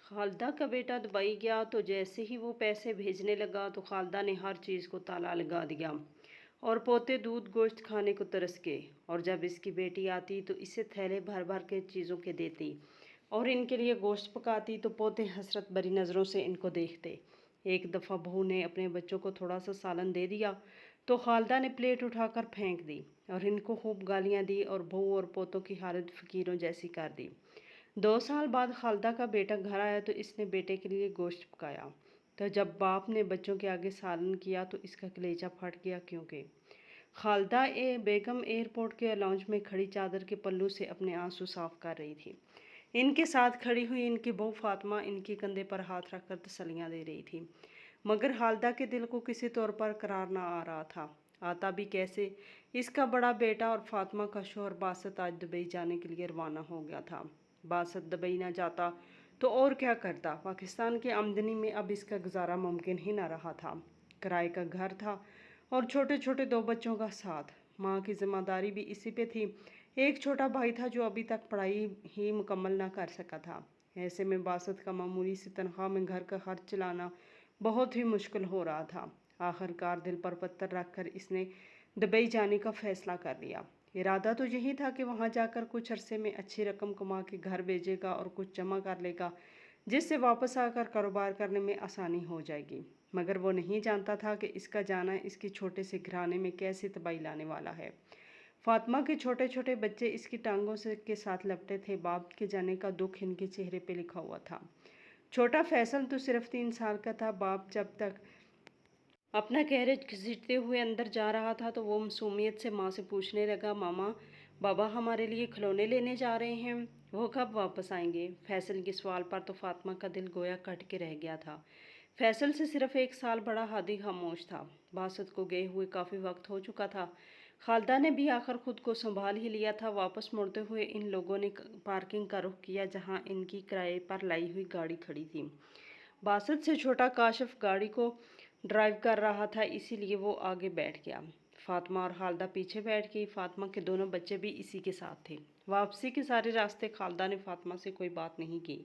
खालदा का बेटा दुबई गया तो जैसे ही वो पैसे भेजने लगा तो खालदा ने हर चीज़ को ताला लगा दिया और पोते दूध गोश्त खाने को तरस गए। और जब इसकी बेटी आती तो इसे थैले भर भर के चीज़ों के देती और इनके लिए गोश्त पकाती तो पोते हसरत भरी नज़रों से इनको देखते। एक दफ़ा बहू ने अपने बच्चों को थोड़ा सा सालन दे दिया तो खालदा ने प्लेट उठाकर फेंक दी और इनको खूब गालियाँ दी और बहू और पोतों की हालत फ़कीरों जैसी कर दी। 2 साल बाद खालदा का बेटा घर आया तो इसने बेटे के लिए गोश्त पकाया। तो जब बाप ने बच्चों के आगे सालन किया तो इसका कलेजा फट गया, क्योंकि खालदा ए बेगम एयरपोर्ट के लॉन्ज में खड़ी चादर के पल्लू से अपने आंसू साफ कर रही थी। इनके साथ खड़ी हुई इनकी बहू फातिमा इनके कंधे पर हाथ रखकर तसल्लियाँ दे रही थी, मगर खालदा के दिल को किसी तौर पर करार ना आ रहा था। आता भी कैसे? इसका बड़ा बेटा और फातिमा का शौहर बासत आज दुबई जाने के लिए रवाना हो गया था। बासत दुबई ना जाता तो और क्या करता? पाकिस्तान की आमदनी में अब इसका गुजारा मुमकिन ही ना रहा था। किराए का घर था और छोटे छोटे 2 बच्चों का साथ। माँ की जिम्मेदारी भी इसी पे थी। एक छोटा भाई था जो अभी तक पढ़ाई ही मुकम्मल ना कर सका था। ऐसे में बासत का मामूली सी तनख्वाह में घर का खर्च चलाना बहुत ही मुश्किल हो रहा था। आखिरकार दिल पर पत्थर रखकर इसने दुबई जाने का फैसला कर लिया। इरादा तो यही था कि वहां जाकर कुछ अरसे में अच्छी रकम कमा के घर भेजेगा और कुछ जमा कर लेगा, जिससे वापस आकर कारोबार करने में आसानी हो जाएगी। मगर वो नहीं जानता था कि इसका जाना इसके छोटे से घराने में कैसी तबाही लाने वाला है। फातिमा के छोटे छोटे बच्चे इसकी टांगों से के साथ लपटे थे। बाप के जाने का दुख इनके चेहरे पे लिखा हुआ था। छोटा फैसल तो सिर्फ 3 साल का था। बाप जब तक अपना कैरेज घसीटते हुए अंदर जा रहा था तो वो मासूमियत से माँ से पूछने लगा, मामा, बाबा हमारे लिए खिलौने लेने जा रहे हैं, वो कब वापस आएंगे? फैसल के सवाल पर तो फातिमा का दिल गोया कट के रह गया था। फैसल से सिर्फ 1 साल बड़ा हादी खामोश था। बासत को गए हुए काफ़ी वक्त हो चुका था। खालदा ने भी आखिर खुद को संभाल ही लिया था। वापस मुड़ते हुए इन लोगों ने पार्किंग का रुख किया जहाँ इनकी किराए पर लाई हुई गाड़ी खड़ी थी। बासत से छोटा काशिफ गाड़ी को ड्राइव कर रहा था, इसीलिए वो आगे बैठ गया। फातिमा और खालदा पीछे बैठ गई। फातिमा के दोनों बच्चे भी इसी के साथ थे। वापसी के सारे रास्ते खालदा ने फातिमा से कोई बात नहीं की।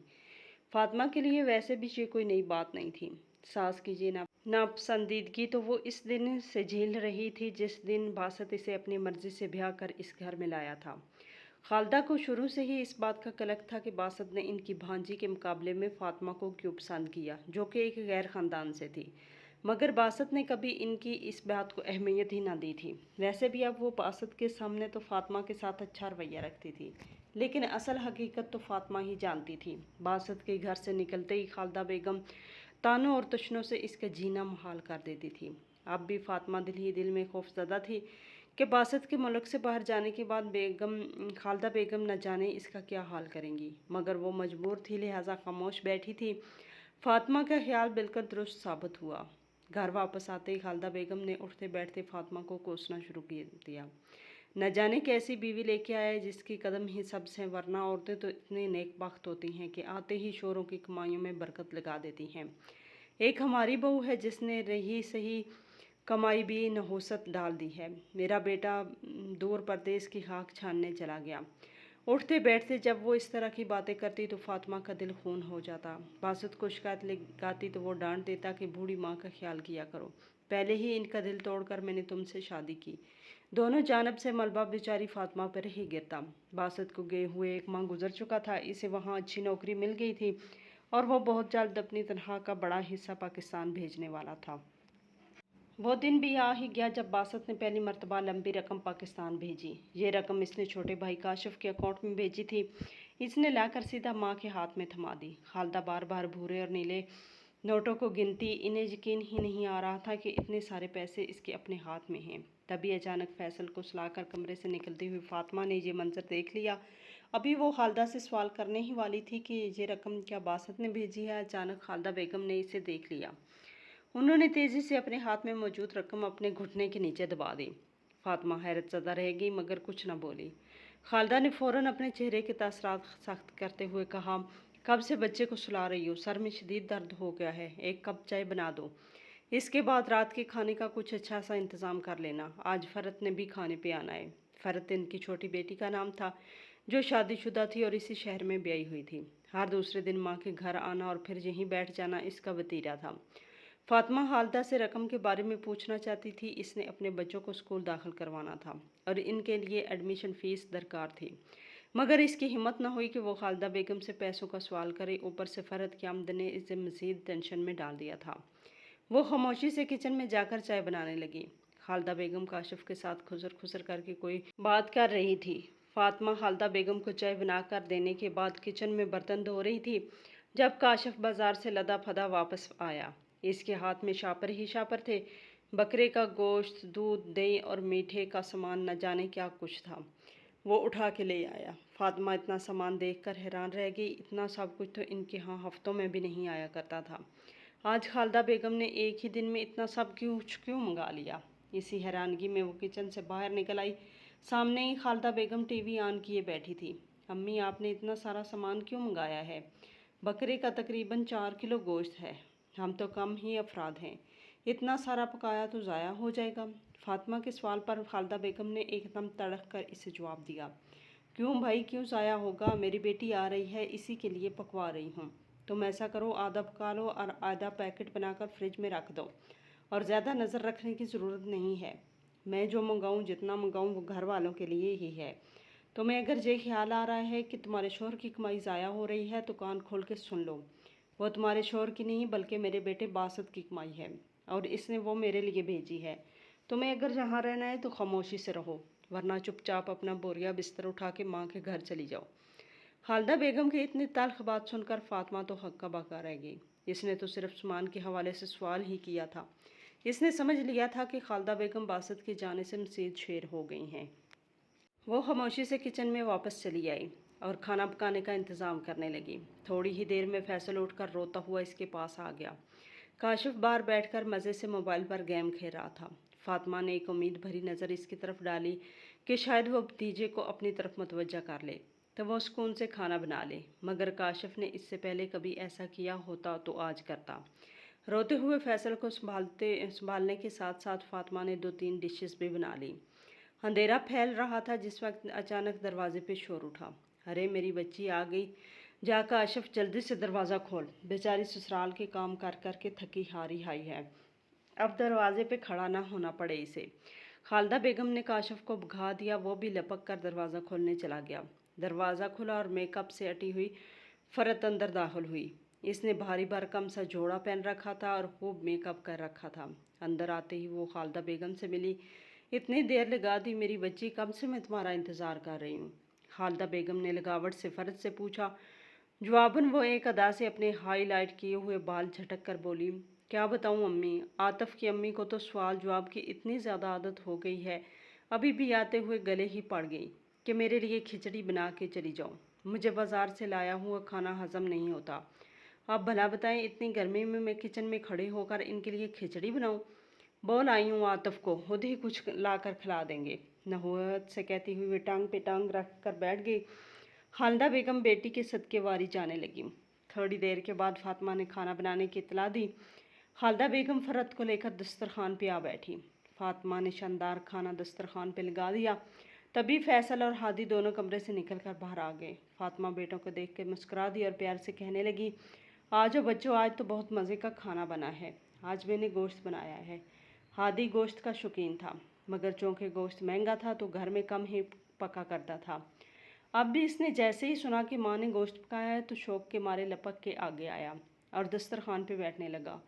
फातिमा के लिए वैसे भी ये कोई नई बात नहीं थी। सास की ये नापसंदीदगी तो वो इस दिन से झेल रही थी जिस दिन बासत इसे अपनी मर्जी से ब्याह कर इस घर में लाया था। खालदा को शुरू से ही इस बात का कलक था कि बासत ने इनकी भांजी के मुकाबले में फातिमा को क्यों पसंद किया, जो कि एक गैर ख़ानदान से थी। मगर बासत ने कभी इनकी इस बात को अहमियत ही ना दी थी। वैसे भी अब वो बासत के सामने तो फातिमा के साथ अच्छा रवैया रखती थी, लेकिन असल हकीकत तो फातिमा ही जानती थी। बासत के घर से निकलते ही खालदा बेगम तानों और तशनों से इसका जीना मुहाल कर देती थी। अब भी फातिमा दिल ही दिल में खौफजदा थी कि बासत के मुल्क से बाहर जाने के बाद खालदा बेगम न जाने इसका क्या हाल करेंगी। मगर वो मजबूर थी, लिहाजा खामोश बैठी थी। फातिमा का ख्याल बिल्कुल दुरुस्त साबित हुआ। घर वापस आते ही खालदा बेगम ने उठते बैठते फातिमा को कोसना शुरू कर दिया। न जाने कैसी बीवी लेके आया जिसकी कदम ही सबसे, वरना औरतें तो इतनी नेकबख्त होती हैं कि आते ही शोरों की कमाइयों में बरकत लगा देती हैं। एक हमारी बहू है जिसने रही सही कमाई भी नहुसत डाल दी है। मेरा बेटा दूर परदेश की खाक छानने चला गया। उठते बैठते जब वो इस तरह की बातें करती तो फातिमा का दिल खून हो जाता। बासत को शिकायत लगाती तो वो डांट देता कि बूढ़ी माँ का ख्याल किया करो, पहले ही इनका दिल तोड़कर मैंने तुमसे शादी की। दोनों जानब से मलबा बेचारी फातिमा पर ही गिरता। बासत को गए हुए 1 माह गुजर चुका था। इसे वहाँ अच्छी नौकरी मिल गई थी और वो बहुत जल्द अपनी तनख्वाह का बड़ा हिस्सा पाकिस्तान भेजने वाला था। वो दिन भी आ ही गया जब बासत ने पहली मर्तबा लंबी रकम पाकिस्तान भेजी। ये रकम इसने छोटे भाई काशिफ के अकाउंट में भेजी थी। इसने लाकर सीधा माँ के हाथ में थमा दी। खालदा बार बार भूरे और नीले नोटों को गिनती। इन्हें यकीन ही नहीं आ रहा था कि इतने सारे पैसे इसके अपने हाथ में हैं। तभी अचानक फैसल को सुलाकर कमरे से निकलती हुई फातिमा ने ये मंजर देख लिया। अभी वो खालदा से सवाल करने ही वाली थी कि ये रकम क्या बासत ने भेजी है। अचानक खालदा बेगम ने इसे देख लिया। उन्होंने तेजी से अपने हाथ में मौजूद रकम अपने घुटने के नीचे दबा दी। फातिमा हैरत ज़दा रह गई मगर कुछ न बोली। खालदा ने फौरन अपने चेहरे के तासरात सख्त करते हुए कहा, कब से बच्चे को सुला रही हो? सर में शदीद दर्द हो गया है, 1 कप चाय बना दो। इसके बाद रात के खाने का कुछ अच्छा सा इंतज़ाम कर लेना। आज फ़रत ने भी खाने पे आना है। फ़रत इनकी छोटी बेटी का नाम था जो शादीशुदा थी और इसी शहर में ब्याही हुई थी। हर दूसरे दिन माँ के घर आना और फिर यहीं बैठ जाना इसका वतीरा था। फातिमा हालदा से रकम के बारे में पूछना चाहती थी। इसने अपने बच्चों को स्कूल दाखिल करवाना था और इनके लिए एडमिशन फ़ीस दरकार थी, मगर इसकी हिम्मत न हुई कि वो खालदा बेगम से पैसों का सवाल करे। ऊपर से फ़रद की आमदनी ने इसे मज़ीद टेंशन में डाल दिया था। वो खामोशी से किचन में जाकर चाय बनाने लगी। खालदा बेगम काशिफ के साथ खुसर खुसर करके कोई बात कर रही थी। फातिमा खालदा बेगम को चाय बनाकर देने के बाद किचन में बर्तन धो रही थी जब काशिफ बाजार से लदा फदा वापस आया। इसके हाथ में शापर ही शापर थे। बकरे का गोश्त, दूध, दही और मीठे का सामान न जाने क्या कुछ था, वो उठा के ले आया। फातिमा इतना सामान देखकर हैरान रह गई। इतना सब कुछ तो इनके यहाँ हफ्तों में भी नहीं आया करता था। आज खालदा बेगम ने एक ही दिन में इतना सब क्यों मंगा लिया। इसी हैरानगी में वो किचन से बाहर निकल आई। सामने ही खालदा बेगम टीवी ऑन किए बैठी थी। अम्मी, आपने इतना सारा सामान क्यों मंगाया है? बकरे का तकरीबन 4 किलो गोश्त है। हम तो कम ही अफराद हैं, इतना सारा पकाया तो ज़ाया हो जाएगा। फातिमा के सवाल पर खालदा बेगम ने एकदम तड़क कर इसे जवाब दिया, क्यों भाई, क्यों ज़ाया होगा? मेरी बेटी आ रही है, इसी के लिए पकवा रही हूँ। तुम ऐसा करो, आधा पका लो और आधा पैकेट बनाकर फ्रिज में रख दो, और ज़्यादा नज़र रखने की ज़रूरत नहीं है। मैं जो मंगाऊँ, जितना मंगाऊँ, वो घर वालों के लिए ही है। तुम्हें अगर ये ख्याल आ रहा है कि तुम्हारे शोहर की कमाई ज़ाया हो रही है तो कान खोल के सुन लो। वो तुम्हारे शोहर की नहीं बल्कि मेरे बेटे बासत की कमाई है, और इसने वो मेरे लिए भेजी है। तुम्हें अगर यहाँ रहना है तो खामोशी से रहो, वरना चुपचाप अपना बोरिया बिस्तर उठा के माँ के घर चली जाओ। खालदा बेगम की इतनी तल्ख बात सुनकर फातिमा तो हक्का बक्का रह गई। इसने तो सिर्फ सामान के हवाले से सवाल ही किया था। इसने समझ लिया था कि खालदा बेगम बासत के जाने से मज़ीद शेर हो गई हैं। वो खामोशी से किचन में वापस चली आई और खाना पकाने का इंतज़ाम करने लगी। थोड़ी ही देर में फैसल उठकर रोता हुआ इसके पास आ गया। काशिफ बाहर बैठकर मज़े से मोबाइल पर गेम खेल रहा था। फातिमा ने एक उम्मीद भरी नज़र इसकी तरफ डाली कि शायद वो भतीजे को अपनी तरफ मुतवज्जा कर ले तो वो सुकून से खाना बना ले, मगर काशिफ ने इससे पहले कभी ऐसा किया होता तो आज करता। रोते हुए फैसल को संभालने के साथ साथ फातिमा ने 2-3 डिशेस भी बना ली। अंधेरा फैल रहा था जिस वक्त अचानक दरवाजे पे शोर उठा। अरे मेरी बच्ची आ गई, जा काशिफ जल्दी से दरवाज़ा खोल, बेचारी ससुराल के काम कर कर के थकी हारी आई है, अब दरवाजे पे खड़ा ना होना पड़े इसे। खालदा बेगम ने काशिफ को भगा दिया। वो भी लपक कर दरवाज़ा खोलने चला गया। दरवाज़ा खुला और मेकअप से अटी हुई फ़रत अंदर दाखिल हुई। इसने भारी भरकम सा जोड़ा पहन रखा था और खूब मेकअप कर रखा था। अंदर आते ही वो खालदा बेगम से मिली। इतनी देर लगा दी मेरी बच्ची, कब से मैं तुम्हारा इंतज़ार कर रही हूँ। खालदा बेगम ने लगावट से फ़रद से पूछा। जवाबन वो एक अदा से अपने हाईलाइट किए हुए बाल झटक कर बोली, क्या बताऊँ अम्मी, आतिफ की अम्मी को तो सवाल जवाब की इतनी ज़्यादा आदत हो गई है, अभी भी आते हुए गले ही पड़ गई कि मेरे लिए खिचड़ी बना के चली जाओ। मुझे बाज़ार से लाया हुआ खाना हज़म नहीं होता। आप भला बताएं, इतनी गर्मी में मैं किचन में खड़े होकर इनके लिए खिचड़ी बनाऊं? बोल आई हूँ आतिफ को, खुद ही कुछ ला कर खिला देंगे। नहुअत से कहती हुई वे टांग पे टांग रख कर बैठ गई। खालदा बेगम बेटी के सदके वारी जाने लगी। थोड़ी देर के बाद फातिमा ने खाना बनाने की इतला दी। खालदा बेगम फ़रत को लेकर दस्तरखान पे आ बैठी। फातिमा ने शानदार खाना दस्तरखान पे लगा दिया। तभी फैसल और हादी दोनों कमरे से निकलकर बाहर आ गए। फातिमा बेटों को देख के मुस्कुरा दी और प्यार से कहने लगी, आज बच्चों, आज तो बहुत मज़े का खाना बना है। आज मैंने गोश्त बनाया है। हादी गोश्त का शौकीन था, मगर चूँकि गोश्त महंगा था तो घर में कम ही पका करता था। अब भी इसने जैसे ही सुना कि माँ ने गोश्त पकाया है तो शौक के मारे लपक के आगे आया और दस्तरखान पे बैठने लगा।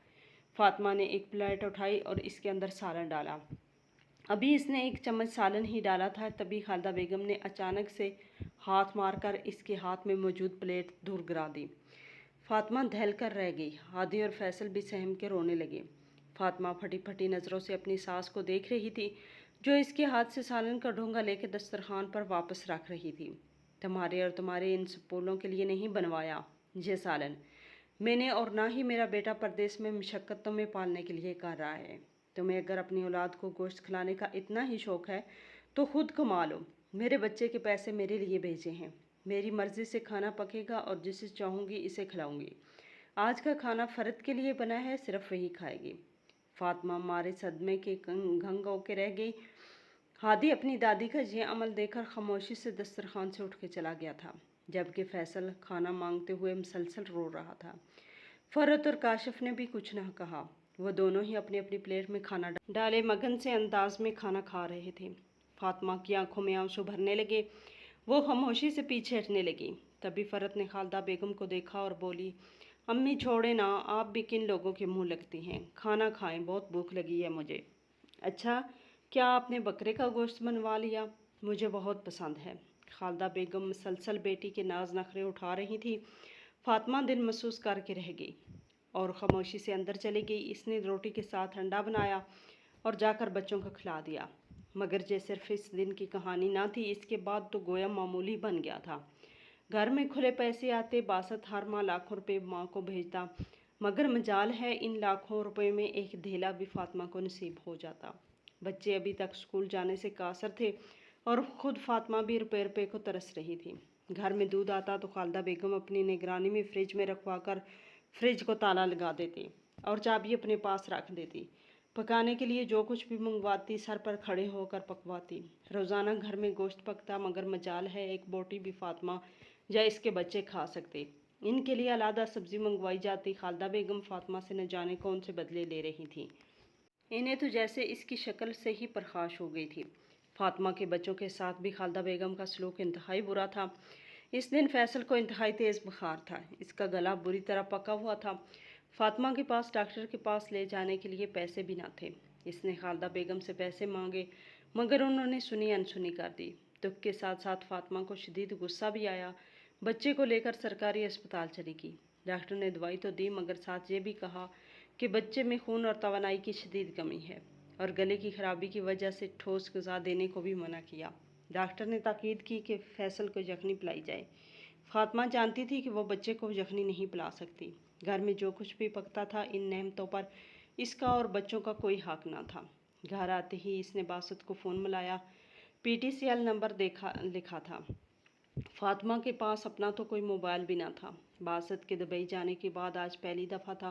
फातिमा ने एक प्लेट उठाई और इसके अंदर सालन डाला। अभी इसने एक चम्मच सालन ही डाला था, तभी खालदा बेगम ने अचानक से हाथ मारकर इसके हाथ में मौजूद प्लेट दूर गिरा दी। फातिमा दहल कर रह गई। हादी और फैसल भी सहम के रोने लगे। फातिमा फटी फटी नज़रों से अपनी सास को देख रही थी, जो इसके हाथ से सालन का ढोंगा लेकर दस्तरखान पर वापस रख रही थी। तुम्हारे और तुम्हारे इन सपोलों के लिए नहीं बनवाया ये सालन मैंने, और ना ही मेरा बेटा परदेश में मशक्क़तों में पालने के लिए कर रहा है। तुम्हें अगर अपनी औलाद को गोश्त खिलाने का इतना ही शौक़ है तो खुद कमा लो। मेरे बच्चे के पैसे मेरे लिए भेजे हैं। मेरी मर्ज़ी से खाना पकेगा और जिसे चाहूँगी इसे खिलाऊँगी। आज का खाना फ़रद के लिए बना है, सिर्फ वही खाएगी। फातिमा मारे सदमे के घंग होके रह गई। हादी अपनी दादी का ये अमल देखकर खामोशी से दस्तरखान से उठ के चला गया था। जबकि फैसल खाना मांगते हुए मुसलसल रो रहा था। फरत और काशिफ ने भी कुछ न कहा। वो दोनों ही अपनी अपनी प्लेट में खाना डाले मगन से अंदाज में खाना खा रहे थे। फातिमा की आंखों में आंसू भरने लगे। वो खामोशी से पीछे हटने लगी। तभी फरत ने खालदा बेगम को देखा और बोली, अम्मी छोड़े ना, आप भी किन लोगों के मुंह लगती हैं, खाना खाएं, बहुत भूख लगी है मुझे। अच्छा, क्या आपने बकरे का गोश्त बनवा लिया? मुझे बहुत पसंद है। खालदा बेगम मुसलसल बेटी के नाज नखरे उठा रही थी। फातिमा दिल महसूस करके रह गई और खामोशी से अंदर चली गई। इसने रोटी के साथ अंडा बनाया और जाकर बच्चों को खिला दिया। मगर ये सिर्फ इस दिन की कहानी ना थी, इसके बाद तो गोया मामूली बन गया था। घर में खुले पैसे आते, बासत हर माह लाखों रुपए माँ को भेजता, मगर मजाल है इन लाखों रुपए में एक धेला भी फातिमा को नसीब हो जाता। बच्चे अभी तक स्कूल जाने से कासर थे और खुद फातिमा भी रुपए रुपए को तरस रही थी। घर में दूध आता तो खालदा बेगम अपनी निगरानी में फ्रिज में रखवा कर फ्रिज को ताला लगा देती और चाबी अपने पास रख देती। पकाने के लिए जो कुछ भी मंगवाती सर पर खड़े होकर पकवाती। रोज़ाना घर में गोश्त पकता, मगर मजाल है एक बोटी भी फातिमा या इसके बच्चे खा सकते। इनके लिए अलग सब्जी मंगवाई जाती। खालदा बेगम फातिमा से न जाने कौन से बदले ले रही थी। इन्हें तो जैसे इसकी शक्ल से ही प्रकाश हो गई थी। फातिमा के बच्चों के साथ भी खालदा बेगम का सलूक इंतहाई बुरा था। इस दिन फैसल को इंतहाई तेज़ बुखार था। इसका गला बुरी तरह पका हुआ था। फातिमा के पास डॉक्टर के पास ले जाने के लिए पैसे भी न थे। इसने खालदा बेगम से पैसे मांगे, मगर उन्होंने सुनी अनसुनी कर दी। दुख के साथ साथ फातिमा को शदीद गुस्सा भी आया। बच्चे को लेकर सरकारी अस्पताल चली गई। डॉक्टर ने दवाई तो दी, मगर साथ ये भी कहा कि बच्चे में खून और तवानाई की शदीद कमी है और गले की खराबी की वजह से ठोस ग़िज़ा देने को भी मना किया। डॉक्टर ने ताकीद की कि फैसल को यखनी पिलाई जाए। फातिमा जानती थी कि वो बच्चे को यखनी नहीं पिला सकती। घर में जो कुछ भी पकता था, इन नेमतों पर इसका और बच्चों का कोई हक ना था। घर आते ही इसने बासत को फ़ोन मिलाया। PTCL नंबर लिखा था। फातिमा के पास अपना तो कोई मोबाइल भी ना था। बासत के दुबई जाने के बाद आज पहली दफ़ा था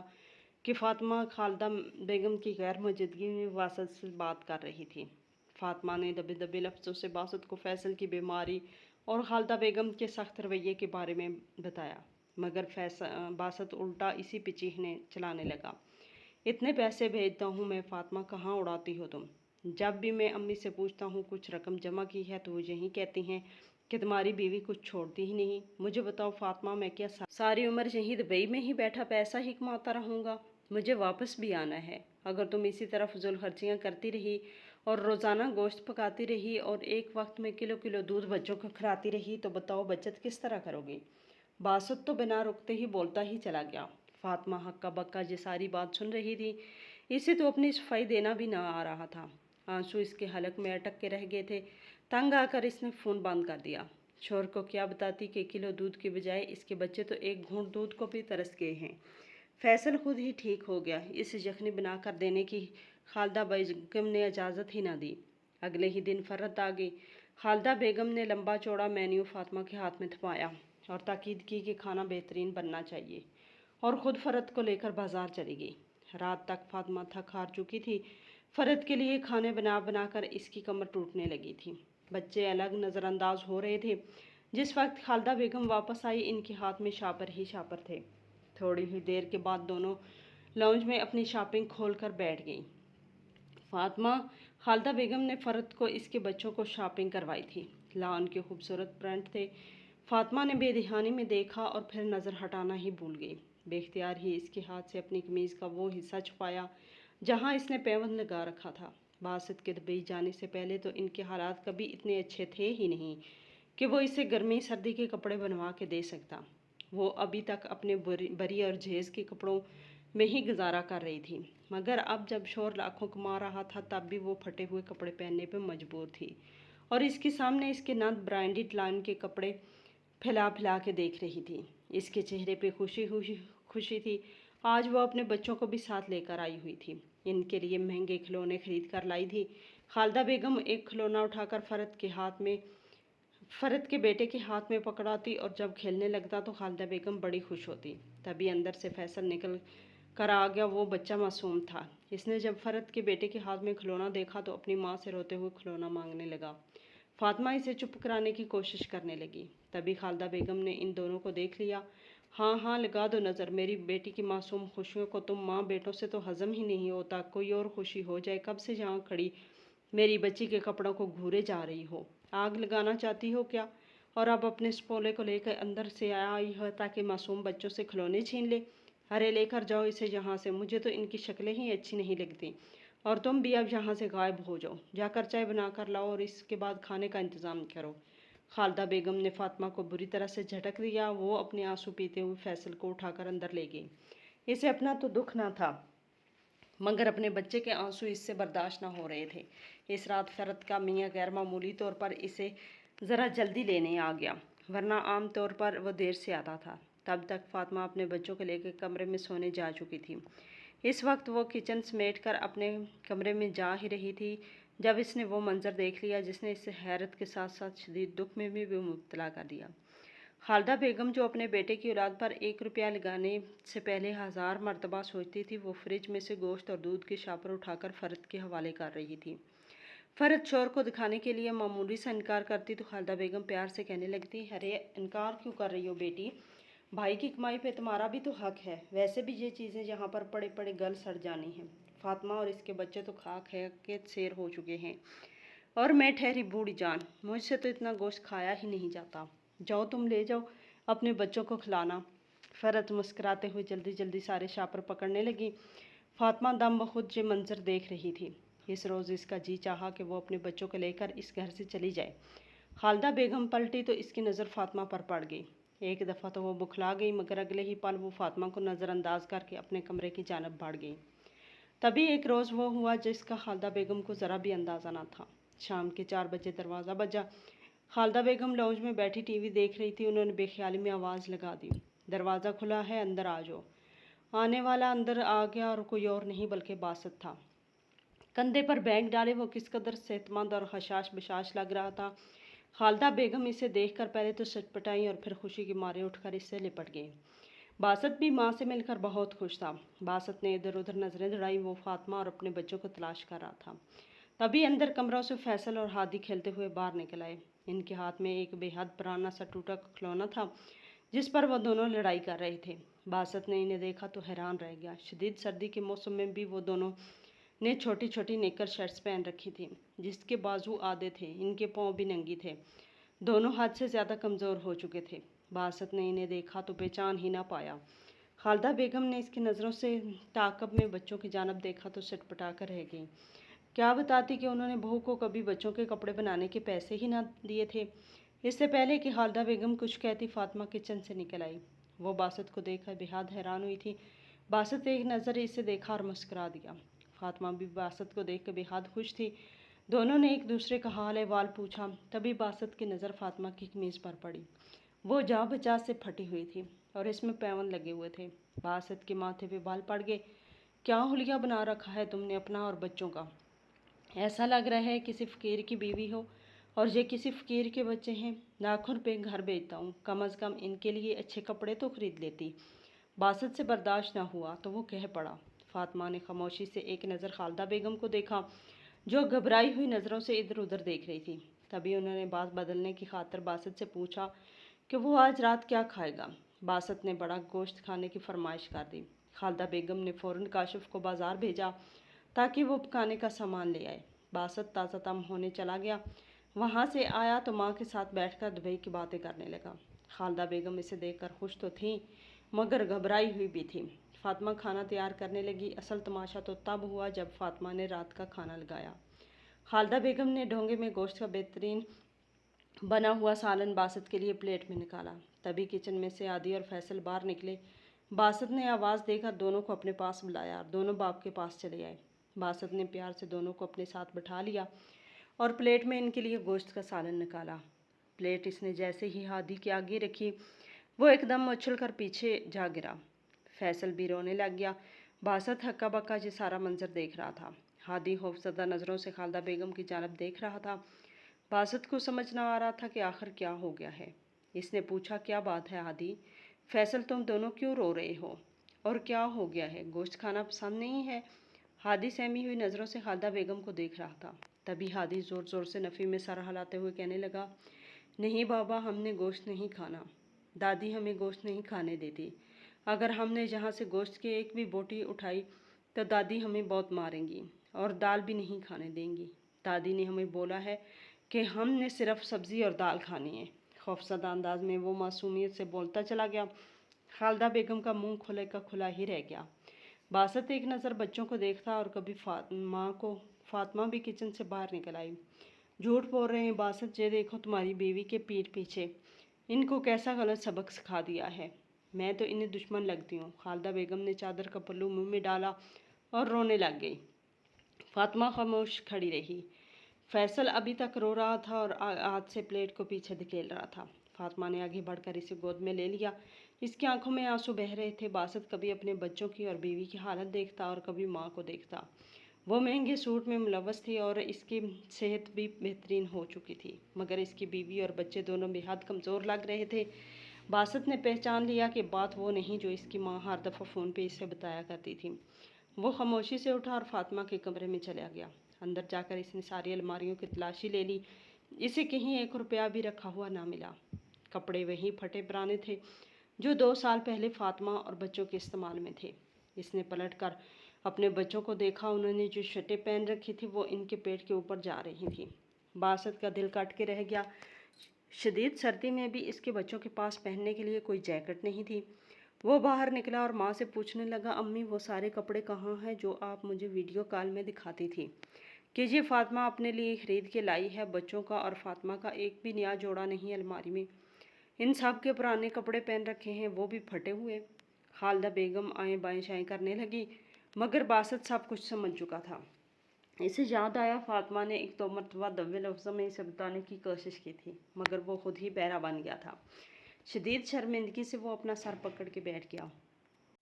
कि फातिमा खालदा बेगम की गैर मौजूदगी में बासत से बात कर रही थी। फातिमा ने दबे दबे लफ्ज़ों से बासत को फैसल की बीमारी और खालदा बेगम के सख्त रवैये के बारे में बताया, मगर बासत उल्टा इसी पे चीखने चलाने लगा। इतने पैसे भेजता हूँ मैं, फातिमा कहाँ उड़ाती हो तुम? जब भी मैं अम्मी से पूछता हूँ कुछ रकम जमा की है तो वो यही कहती हैं कि तुम्हारी बीवी कुछ छोड़ती ही नहीं। मुझे बताओ फातिमा, मैं क्या सारी उम्र यहीं दुबई में ही बैठा पैसा ही कमाता रहूँगा? मुझे वापस भी आना है। अगर तुम इसी तरह फजूल खर्चियाँ करती रही और रोज़ाना गोश्त पकाती रही और एक वक्त में किलो किलो दूध बच्चों को खिलाती रही तो बताओ बचत किस तरह करोगी? बासत तो बिना रुकते ही बोलता ही चला गया। फातिमा हक्का बक्का ये सारी बात सुन रही थी। इसे तो अपनी सफाई देना भी ना आ रहा था। आंसू इसके हलक में अटक के रह गए थे। तंग आकर इसने फ़ोन बंद कर दिया। शोहर को क्या बताती कि किलो दूध के बजाय इसके बच्चे तो एक घूंट दूध को भी तरस गए हैं। फैसल खुद ही ठीक हो गया। इसे यखनी बनाकर देने की खालदा बेगम ने इजाज़त ही ना दी। अगले ही दिन फरत आ गई। खालदा बेगम ने लंबा चौड़ा मेन्यू फातिमा के हाथ में थमाया और ताकीद की कि खाना बेहतरीन बनना चाहिए, और ख़ुद फ़रत को लेकर बाज़ार चली गई। रात तक फातिमा थक हार चुकी थी। फ़रत के लिए खाने बना बना कर इसकी कमर टूटने लगी थी। बच्चे अलग नज़रअंदाज हो रहे थे। जिस वक्त खालदा बेगम वापस आई, इनके हाथ में शापर ही शापर थे। थोड़ी ही देर के बाद दोनों लाउंज में अपनी शॉपिंग खोल कर बैठ गईं। फातिमा, खालदा बेगम ने फ़रत को इसके बच्चों को शॉपिंग करवाई थी। लॉन के खूबसूरत प्रिंट थे। फातिमा ने बेध्यानी में देखा और फिर नज़र हटाना ही भूल गई। बेख्तियार ही इसके हाथ से अपनी कमीज़ का वो हिस्सा छुपाया जहां इसने पैबंद लगा रखा था। बासत के दुबई जाने से पहले तो इनके हालात कभी इतने अच्छे थे ही नहीं कि वो इसे गर्मी सर्दी के कपड़े बनवा के दे सकता। वो अभी तक अपने बरी और जहेज़ के कपड़ों में ही गुजारा कर रही थी, मगर अब जब शोहर लाखों कमा रहा था तब भी वो फटे हुए कपड़े पहनने पर मजबूर थी और इसके सामने इसके नट ब्रांडेड लाइन के कपड़े फैला फैला के देख रही थी। इसके चेहरे पे खुशी थी। आज वो अपने बच्चों को भी साथ लेकर आई हुई थी। इनके लिए महंगे खिलौने खरीद कर लाई थी। खालदा बेगम एक खिलौना उठाकर फ़रत के बेटे के हाथ में पकड़ाती और जब खेलने लगता तो खालदा बेगम बड़ी खुश होती। तभी अंदर से फैसल निकल कर आ गया। वो बच्चा मासूम था। इसने जब फ़रत के बेटे के हाथ में खिलौना देखा तो अपनी माँ से रोते हुए खिलौना मांगने लगा। फातिमा इसे चुप कराने की कोशिश करने लगी। तभी खालदा बेगम ने इन दोनों को देख लिया। हाँ हाँ, लगा दो नज़र, मेरी बेटी की मासूम खुशियों को तुम माँ बेटों से तो हजम ही नहीं होता। कोई और खुशी हो जाए, कब से यहाँ खड़ी मेरी बच्ची के कपड़ों को घूरे जा रही हो। आग लगाना चाहती हो क्या? और अब अपने स्पोले को लेकर अंदर से आई है ताकि मासूम बच्चों से खिलौने छीन ले। अरे लेकर जाओ इसे यहाँ से, मुझे तो इनकी शक्लें ही अच्छी नहीं लगती। और तुम भी अब यहाँ से गायब हो जाओ, जाकर चाय बना कर लाओ और इसके बाद खाने का इंतज़ाम करो। खालदा बेगम ने फातिमा को बुरी तरह से झटक दिया। वो अपने आंसू पीते हुए फैसल को उठाकर अंदर ले गई। इसे अपना तो दुख ना था, मगर अपने बच्चे के आंसू इससे बर्दाश्त ना हो रहे थे। इस रात फरत का मियाँ गैर मामूली तौर पर इसे ज़रा जल्दी लेने आ गया, वरना आम तौर पर वह देर से आता था। तब तक फातिमा अपने बच्चों को लेकर कमरे में सोने जा चुकी थी। इस वक्त वो किचन समेट कर अपने कमरे में जा ही रही थी जब इसने वो मंजर देख लिया जिसने इसे हैरत के साथ साथ शदीद दुख में भी मुब्तला कर दिया। खालदा बेगम, जो अपने बेटे की औलाद पर 1 रुपया लगाने से पहले 1000 मरतबा सोचती थी, वो फ्रिज में से गोश्त और दूध की शापर उठाकर फरत के हवाले कर रही थी। फरत शोर को दिखाने के लिए मामूली सा इनकार करती तो खालदा बेगम प्यार से कहने लगती, अरे इनकार क्यों कर रही हो बेटी, भाई की कमाई पे तुम्हारा भी तो हक है। वैसे भी ये चीज़ें यहाँ पर पड़े पड़े गल सड़ जानी हैं। फातिमा और इसके बच्चे तो खाक है के शेर हो चुके हैं, और मैं ठहरी बूढ़ी जान, मुझसे तो इतना गोश्त खाया ही नहीं जाता। जाओ तुम ले जाओ, अपने बच्चों को खिलाना। फरत मुस्कुराते हुए जल्दी जल्दी सारे शापर पकड़ने लगी। फातिमा दम बखुद ये मंजर देख रही थी। इस रोज़ इसका जी चाहा कि वो अपने बच्चों को लेकर इस घर से चली जाए। खालदा बेगम पलटी तो इसकी नज़र फातिमा पर पड़ गई। एक दफ़ा तो वो बुखला गई, मगर अगले ही पल वो फातिमा को नज़रअंदाज करके अपने कमरे की जानब बढ़ गई। तभी एक रोज़ वो हुआ जिसका खालदा बेगम को ज़रा भी अंदाज़ा न था। शाम के 4 बजे दरवाज़ा बजा। खालदा बेगम लाउंज में बैठी टीवी देख रही थी। उन्होंने बेख्याली में आवाज़ लगा दी, दरवाज़ा खुला है, अंदर आ जाओ। आने वाला अंदर आ गया और कोई और नहीं बल्कि बासत था। कंधे पर बैग डाले वो किस कदर सेहतमंद और हशाश बशाश लग रहा था। खालदा बेगम इसे देखकर पहले तो सटपटाई और फिर खुशी के मारे उठकर इससे लिपट गई। बासत भी माँ से मिलकर बहुत खुश था। बासत ने इधर उधर नजरें दौड़ाई। वो फातिमा और अपने बच्चों को तलाश कर रहा था। तभी अंदर कमरों से फैसल और हादी खेलते हुए बाहर निकल आए। इनके हाथ में एक बेहद पुराना सा टूटा खिलौना था जिस पर वो दोनों लड़ाई कर रहे थे। बासत ने इन्हें देखा तो हैरान रह गया। शदीद सर्दी के मौसम में भी वो दोनों ने छोटी छोटी नेकर शर्ट्स पहन रखी थी जिसके बाजू आधे थे, इनके पाँव भी नंगी थे। दोनों हद से ज़्यादा कमज़ोर हो चुके थे। बासत ने इन्हें देखा तो पहचान ही ना पाया। खालदा बेगम ने इसकी नज़रों से ताकब में बच्चों की जानब देखा तो सटपटा कर रह गई। क्या बताती कि उन्होंने बहू को कभी बच्चों के कपड़े बनाने के पैसे ही ना दिए थे। इससे पहले कि खालदा बेगम कुछ कहती, फातिमा किचन से निकल आई। वो बासत को देखकर बेहद हैरान हुई थी। बासत एक नज़र इसे देखा और मुस्कुरा दिया। फातिमा भी बासत को देख कर बेहद खुश थी। दोनों ने एक दूसरे का हाल अहवाल पूछा। तभी बासत की नज़र फातिमा की कमीज़ पर पड़ी। वो जा बचा से फटी हुई थी और इसमें पैवन लगे हुए थे। बासत के माथे पे बाल पड़ गए। क्या हुलिया बना रखा है तुमने अपना और बच्चों का? ऐसा लग रहा है किसी फ़कीर की बीवी हो और ये किसी फ़कीर के बच्चे हैं। लाखों रुपये घर बेचता हूँ, कम अज़ कम इनके लिए अच्छे कपड़े तो खरीद लेती। बासत से बर्दाश्त ना हुआ तो वो कह पड़ा। फातिमा ने खामोशी से एक नज़र खालदा बेगम को देखा जो घबराई हुई नज़रों से इधर उधर देख रही थी। तभी उन्होंने बात बदलने की खातिर बासत से पूछा कि वो आज रात क्या खाएगा। बासत ने बड़ा गोश्त खाने की फरमाइश कर दी। खालदा बेगम ने फ़ौरन काशिफ को बाज़ार भेजा ताकि वो पकाने का सामान ले आए। बासत ताज़ा तम होने चला गया। वहाँ से आया तो माँ के साथ बैठकर दुबई की बातें करने लगा। खालदा बेगम इसे देखकर खुश तो थी मगर घबराई हुई भी थी। फातिमा खाना तैयार करने लगी। असल तमाशा तो तब हुआ जब फातिमा ने रात का खाना लगाया। खालदा बेगम ने ढोंगे में गोश्त का बेहतरीन बना हुआ सालन बासत के लिए प्लेट में निकाला। तभी किचन में से आदि और फैसल बाहर निकले। बासत ने आवाज़ देकर दोनों को अपने पास बुलाया और दोनों बाप के पास चले आए। बासत ने प्यार से दोनों को अपने साथ बिठा लिया और प्लेट में इनके लिए गोश्त का सालन निकाला। प्लेट इसने जैसे ही हादी के आगे रखी वो एकदम उछल कर पीछे जा गिरा। फैसल भी रोने लग गया। बासत हक्का बक्का ये सारा मंजर देख रहा था। हादी खौफजदा नज़रों से खालदा बेगम की जानब देख रहा था। बासत को समझ ना आ रहा था कि आखिर क्या हो गया है। इसने पूछा, क्या बात है हादी? फैसल, तुम दोनों क्यों रो रहे हो और क्या हो गया है? गोश्त खाना पसंद नहीं है? हादी सहमी हुई नज़रों से खालदा बेगम को देख रहा था। तभी हादी ज़ोर ज़ोर से नफ़ी में सर हिलाते हुए कहने लगा, नहीं बाबा, हमने गोश्त नहीं खाना। दादी हमें गोश्त नहीं खाने देती। अगर हमने जहाँ से गोश्त की एक भी बोटी उठाई तो दादी हमें बहुत मारेंगी और दाल भी नहीं खाने देंगी। दादी ने हमें बोला है कि हमने सिर्फ सब्ज़ी और दाल खानी है। खौफजदा अंदाज में वो मासूमियत से बोलता चला गया। खालदा बेगम का मुंह खुले का खुला ही रह गया। बासत एक नज़र बच्चों को देखता और कभी फातिमा भी किचन से बाहर निकल आई। झूठ बोल रहे हैं बासत, ये देखो तुम्हारी बीवी के पीठ पीछे इनको कैसा गलत सबक सिखा दिया है। मैं तो इन्हें दुश्मन लगती हूँ। खालदा बेगम ने चादर का पल्लू मुंह में डाला और रोने लग गई। फातिमा खामोश खड़ी रही। फैसल अभी तक रो रहा था और हाथ से प्लेट को पीछे धकेल रहा था। फातिमा ने आगे बढ़कर इसे गोद में ले लिया। इसकी आंखों में आंसू बह रहे थे। बासत कभी अपने बच्चों की और बीवी की हालत देखता और कभी माँ को देखता। वो महंगे सूट में मुलव्वस थी और इसकी सेहत भी बेहतरीन हो चुकी थी, मगर इसकी बीवी और बच्चे दोनों बेहद कमज़ोर लग रहे थे। बासत ने पहचान लिया कि बात वो नहीं जो इसकी माँ हर दफ़ा फ़ोन पे इसे बताया करती थी। वो खामोशी से उठा और फातिमा के कमरे में चला गया। अंदर जाकर इसने सारी अलमारियों की तलाशी ले ली। इसे कहीं 1 रुपया भी रखा हुआ ना मिला। कपड़े वहीं फटे पुराने थे जो 2 साल पहले फातिमा और बच्चों के इस्तेमाल में थे। इसने पलट कर अपने बच्चों को देखा। उन्होंने जो शर्टें पहन रखी थी वो इनके पेट के ऊपर जा रही थी। बासत का दिल कट के रह गया। शदीद सर्दी में भी इसके बच्चों के पास पहनने के लिए कोई जैकेट नहीं थी। वो बाहर निकला और माँ से पूछने लगा, अम्मी वो सारे कपड़े कहाँ हैं जो आप मुझे वीडियो कॉल में दिखाती थी कि ये फातिमा अपने लिए ख़रीद के लाई है। बच्चों का और फातिमा का एक भी नया जोड़ा नहीं अलमारी में। इन सब के पुराने कपड़े पहन रखे हैं, वो भी फटे हुए। खालदा बेगम आएँ बाएँ शाएँ करने लगी, मगर बासत सब कुछ समझ चुका था। इसे याद आया फातिमा ने एक 2 मरतबा दबे लफ्ज़ों में इसे बताने की कोशिश की थी, मगर वो खुद ही बहरा बन गया था। शदीद शर्मिंदगी से वो अपना सर पकड़ के बैठ गया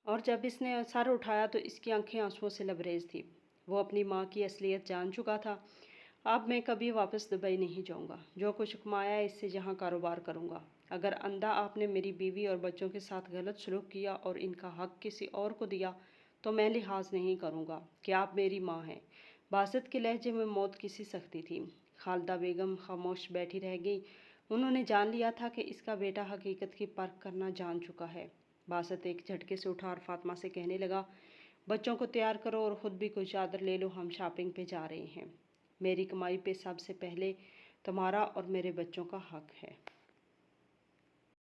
और जब इसने सर उठाया तो इसकी आंखें आंसुओं से लबरेज थी। वो अपनी माँ की असलियत जान चुका था। अब मैं कभी वापस दुबई नहीं जाऊँगा। जो कुछ कमाया है इससे यहाँ कारोबार करूँगा। अगर अंधा आपने मेरी बीवी और बच्चों के साथ गलत सलूक किया और इनका हक किसी और को दिया तो मैं लिहाज नहीं करूँगा कि आप मेरी माँ हैं। बासत के लहजे में मौत की सी सख्ती थी। खालदा बेगम खामोश बैठी रह गई। उन्होंने जान लिया था कि इसका बेटा हकीकत की परख करना जान चुका है। बासत एक झटके से उठा और फातिमा से कहने लगा, बच्चों को तैयार करो और ख़ुद भी कोई चादर ले लो, हम शॉपिंग पे जा रहे हैं। मेरी कमाई पे सबसे पहले तुम्हारा और मेरे बच्चों का हक है।